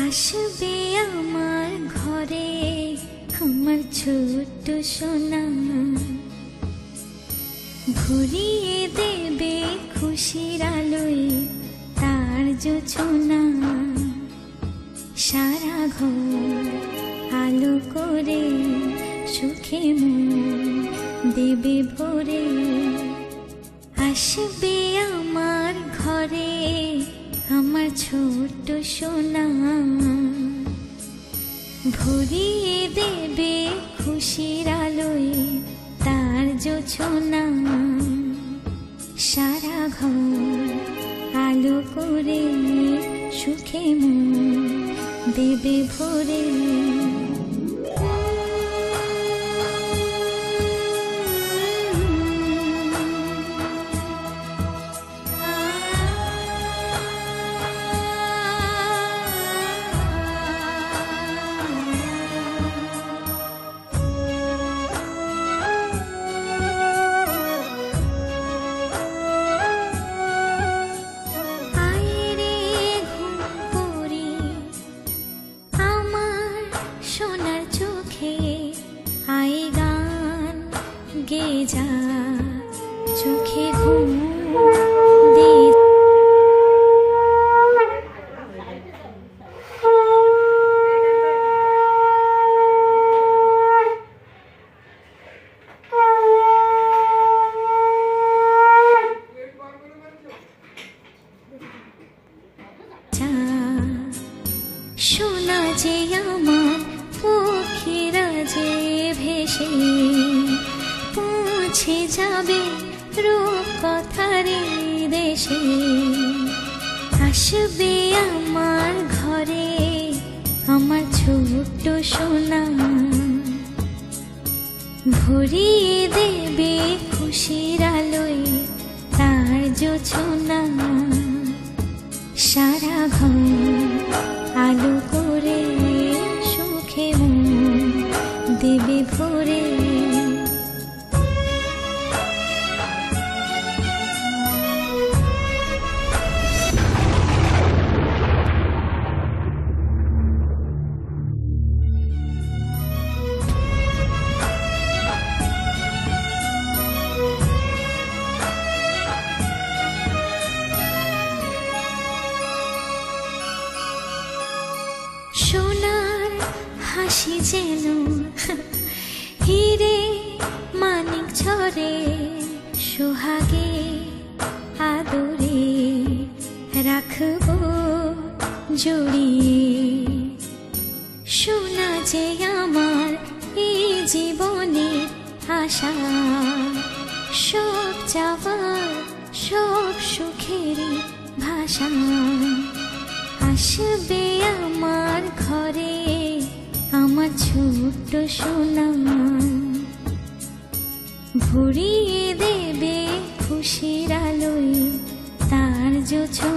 আসবে আমার ঘরে আমার ছোট্ট সোনা, ভরিয়ে দেবে খুশির আলোয় তার জোছনা। সারা ঘর আলো করে সুখে মন দেবে ভরে। আসবে আমার ঘরে আমার ছোট্ট সোনা, ভরিয়ে দেবে খুশির আলোয় তার জোছনা। সারা ঘর আলো করে সুখে মন দেবে ভরে। গে যা চোখে ঘুম দে। শোনা যে আমার পক্ষীরা যে ভেসে পৌঁছে যাবে রূপকথার দেশে। আসবে আমার ঘরে আমার ছোট্ট সোনা, ভরিয়ে দেবে খুশির আলোয় তার জোছনা। সারা ঘর আলো করে সুখে মন দেবে ভরে। সোনার হাসি যেন হিরে মানিক ঝরে, সোহাগে আদরে রাখবো জড়িয়ে। সোনা যে আমার এই জীবনের আশা, সব চাওয়ার সব সুখেরই ভাষা। আসবে আমার ঘরে আমার ছোট্ট সোনা, ভরিয়ে দেবে খুশির আলোয় তার জোছনা।